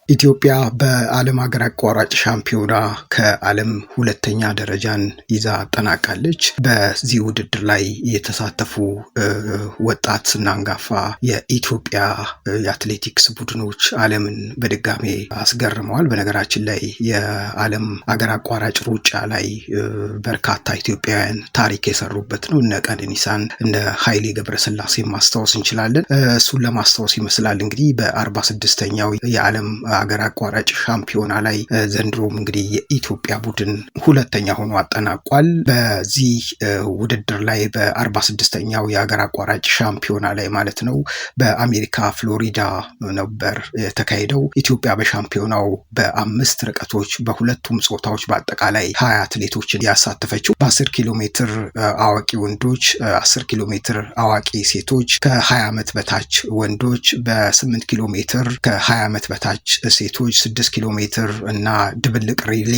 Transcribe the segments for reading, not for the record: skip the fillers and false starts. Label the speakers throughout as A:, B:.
A: ኢትዮጵያ በዓለም ሀገር አቋራጭ ሻምፒዮና ከዓለም ሁለተኛ ደረጃን ይዛ አጠናቃለች። በዚህ ውድድር ላይ የተሳተፉ ወጣትና አንጋፋ የኢትዮጵያ የአትሌቲክስ ቡድኖች ዓለምን በድጋሜ አስገርመዋል። በነገራችን ላይ የዓለም ሀገር አቋራጭ ሩጫ ላይ በርካታ ኢትዮጵያውያን ታሪክ የሰሩበት ነው። እነ ቀነኒሳን እነ ኃይሌ ገብረስላሴ ማስታወስ እንችላለን። እሱን ለማስታወስ ይመስላል እንግዲህ በ46ኛው የዓለም ሀገር አቋራጭ ሻምፒዮና ላይ ዘንድሮም እንግዲህ የኢትዮጵያ ቡድን ሁለተኛ ሆኖ አጠናቋል። በዚህ ውድድር ላይ በ46ኛው የሀገር አቋራጭ ሻምፒዮና ላይ ማለት ነው በአሜሪካ ፍሎሪዳ ነበር የተካሄደው። ኢትዮጵያ በሻምፒዮናው በ5 ርቀቶች በሁለቱም ጾታዎች በአጠቃላይ 20 አትሌቶችን ያሳተፈችው በ10 ኪሎ ሜትር አዋቂ ወንዶች፣ 10 ኪሎ ሜትር አዋቂ ሴቶች፣ ከ20 ዓመት በታች ወንዶች፣ በ8 ኪሎ ሜትር ከ20 ዓመት በታች ሴቶች 6 ኪሎ ሜትር እና ድብልቅ ሪሌ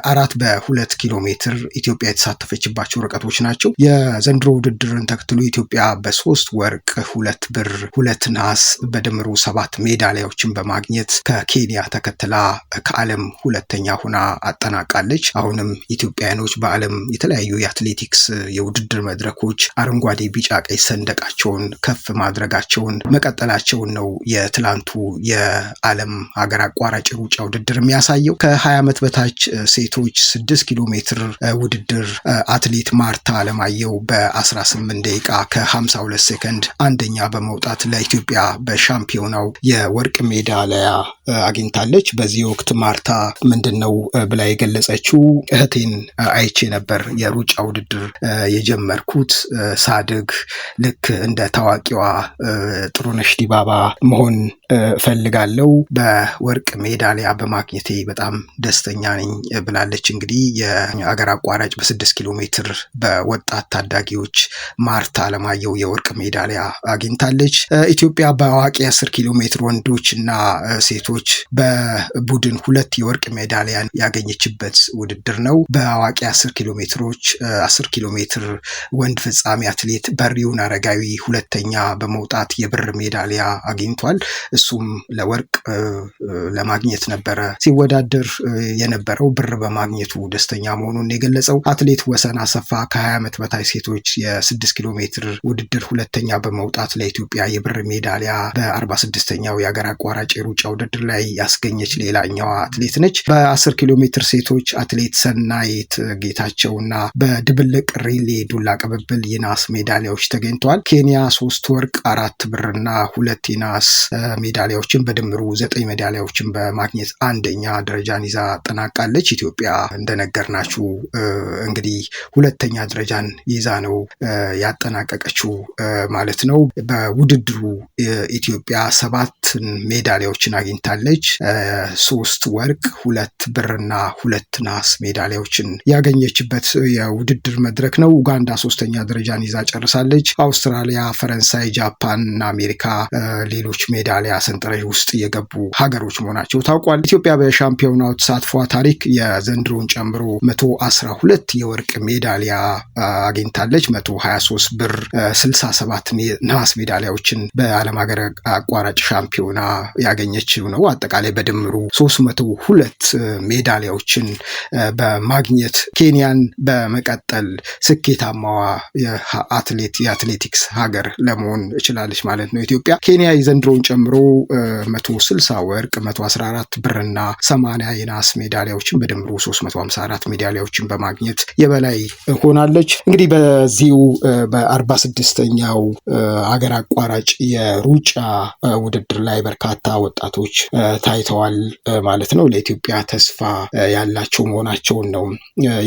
A: 4 በ2 ኪሎ ሜትር ኢትዮጵያ የተሳተፈችባቸው ርቀቶች ናቸው። የዘንድሮ ውድድርን ተከትሎ ኢትዮጵያ በ3 ወርቅ፣ 2 ብር፣ 2 ነሐስ በድምሩ 7 ሜዳሊያዎችን በማግኘት ከኬንያ ተከትላ ከዓለም ሁለተኛ ሆና አጠናቃለች። አሁንም ኢትዮጵያኖች በዓለም የተለያዩ የአትሌቲክስ የውድድር መድረኮች አረንጓዴ፣ ቢጫ፣ ቀይ ሰንደቃቸውን ከፍ ማድረጋቸውን መቀጠላቸውን ነው የትላንቱ የዓለም ሀገር አቋራጭ ሩጫ ውድድር የሚያሳየው። ከ20 ዓመት በታች ሴቶች 6 ኪሎ ሜትር ውድድር አትሌት ማርታ አለማየሁ በ18 ደቂቃ ከ52 ሴከንድ አንደኛ በመውጣት ለኢትዮጵያ በሻምፒዮናው የወርቅ ሜዳሊያ አግኝታለች። በዚህ ወቅት ማርታ ምንድነው ብላ የገለጸችው? እህቴን አይቼ ነበር የሩጫ ውድድር የጀመርኩት ሳድግ ልክ እንደ ታዋቂዋ ጥሩነሽ ዲባባ መሆን እፈልጋለሁ። በወርቅ ሜዳሊያ በማግኘቴ በጣም ደስተኛ ነኝ ብላለች። እንግዲህ የአገር አቋራጭ በ6 ኪሎ ሜትር በወጣት ታዳጊዎች ማርታ አለማየሁ የወርቅ ሜዳሊያ አግኝታለች። ኢትዮጵያ በአዋቂ 10 ኪሎ ሜትር ወንዶች እና ሴቶች በቡድን 2 የወርቅ ሜዳሊያን ያገኘችበት ውድድር ነው። በአዋቂ 10 ኪሎ ሜትሮች 10 ኪሎ ሜትር ወንድ ፍጻሜ አትሌት በሪውን አረጋዊ ሁለተኛ በመውጣት የብር ሜዳሊያ አግኝቷል። እሱም ለወርቅ ለማግኘት ነበረ ሲወዳደር የነበረው። ብር በማግኘቱ ደስተኛ መሆኑን የገለጸው አትሌት ወሰን አሰፋ ከ20 ዓመት በታች ሴቶች የ6 ኪሎ ሜትር ውድድር ሁለተኛ በመውጣት ለኢትዮጵያ የብር ሜዳሊያ በ46ኛው የሀገር አቋራጭ የሩጫ ውድድር ላይ ያስገኘች ሌላኛዋ አትሌት ነች። በ10 ኪሎ ሜትር ሴቶች አትሌት ሰናይት ጌታቸውና በድብልቅ ሪሌ ዱላ ቅብብል የናስ ሜዳሊያዎች ተገኝተዋል። ኬንያ 3 ወርቅ፣ 4 ብርና 2 የናስ ሜዳሊያዎችን በድምሩ 9 ሜዳሊያዎችን በማግኘት አንደኛ ደረጃን ይዛ አጠናቃለች። ኢትዮጵያ እንደነገርናችሁ እንግዲህ ሁለተኛ ደረጃን ይዛ ነው ያጠናቀቀችው ማለት ነው። በውድድሩ ኢትዮጵያ 7 ሜዳሊያዎችን አግኝታለች። 3 ወርቅ፣ 2 ብርና 2 ነሐስ ሜዳሊያዎችን ያገኘችበት የውድድር መድረክ ነው። ኡጋንዳ 3ኛ ደረጃን ይዛ ጨርሳለች። አውስትራሊያ፣ ፈረንሳይ፣ ጃፓን እና አሜሪካ ሌሎች ሜዳሊያ ሰንጠረዥ ውስጥ የገቡ ሀገሮች መሆናቸው ታውቋል። ኢትዮጵያ በሻምፒዮናው ተሳትፏ ታሪክ የዘንድሮን ጨምሮ 112 የወርቅ ሜዳሊያ አግኝታለች። 123 ብር፣ 67 ነሐስ ሜዳሊያዎችን በዓለም ሀገር አቋራጭ ሻምፒዮና ያገኘችው ነው። አጠቃላይ በድምሩ 302 ሜዳሊያዎችን በማግኘት ኬንያን በመቀጠል ስኬታማዋ የአትሌቲክስ ሀገር ለመሆን ችላለች ማለት ነው። ኢትዮጵያ ኬንያ የዘንድሮን ጨምሮ 160 ወርቅ፣ 114 ብርና 80 የናስ ሜዳሊያዎችን በድምሩ 354 ሜዳሊያዎችን በማግኘት የበላይ ሆናለች። እንግዲህ በዚሁ በ46ኛው ሀገር አቋራጭ የሩጫ ውድድር ላይ በርካታ ወጣቶች ታይተዋል ማለት ነው። ለኢትዮጵያ ተስፋ ያላቸው መሆናቸውን ነው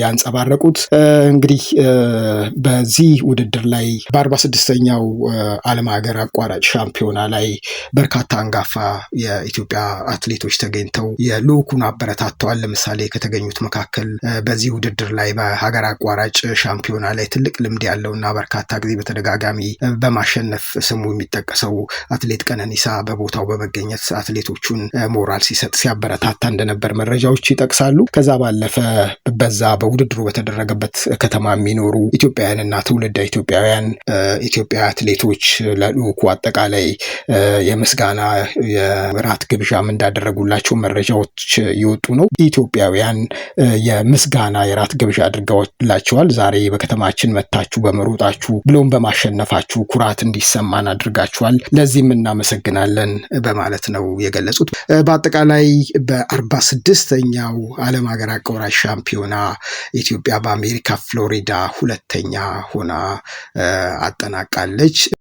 A: ያንጸባረቁት። እንግዲህ በዚህ ውድድር ላይ በ46ኛው ዓለም ሀገር አቋራጭ ሻምፒዮና ላይ በርካታ አንጋፋ የኢትዮጵያ አትሌቶች ተገኝተው የልዑኩን አበረታተዋል። ለምሳሌ ከተገኙት መካከል በዚህ ውድድር ላይ በሀገር አቋራጭ ሻምፒዮና ላይ ትልቅ ልምድ ያለውና በርካታ ጊዜ በተደጋጋሚ በማሸነፍ ስሙ የሚጠቀሰው አትሌት ቀነኒሳ በቦታው በመገኘት አትሌቶቹን ሞራል ሲሰጥ ሲያበረታታ እንደነበር መረጃዎች ይጠቅሳሉ። ከዛ ባለፈ በዛ በውድድሩ በተደረገበት ከተማ የሚኖሩ ኢትዮጵያውያንና ትውልደ ኢትዮጵያውያን ኢትዮጵያ አትሌቶች ለልዑኩ አጠቃላይ የምስጋና የራት ግብዣም እንዳደረጉላቸው መረጃዎች የወጡ ነው። ኢትዮጵያውያን የምስጋና የራት ግብዣ አድርገውላቸዋል። ዛሬ በከተማችን መታችሁ በመሮጣችሁ ብሎም በማሸነፋችሁ ኩራት እንዲሰማን አድርጋችኋል፣ ለዚህም እናመሰግናለን በማለት ነው የገለጹት። በአጠቃላይ በ46ኛው ዓለም ሀገር አቋራጭ ሻምፒዮና ኢትዮጵያ በአሜሪካ ፍሎሪዳ ሁለተኛ ሆና አጠናቃለች።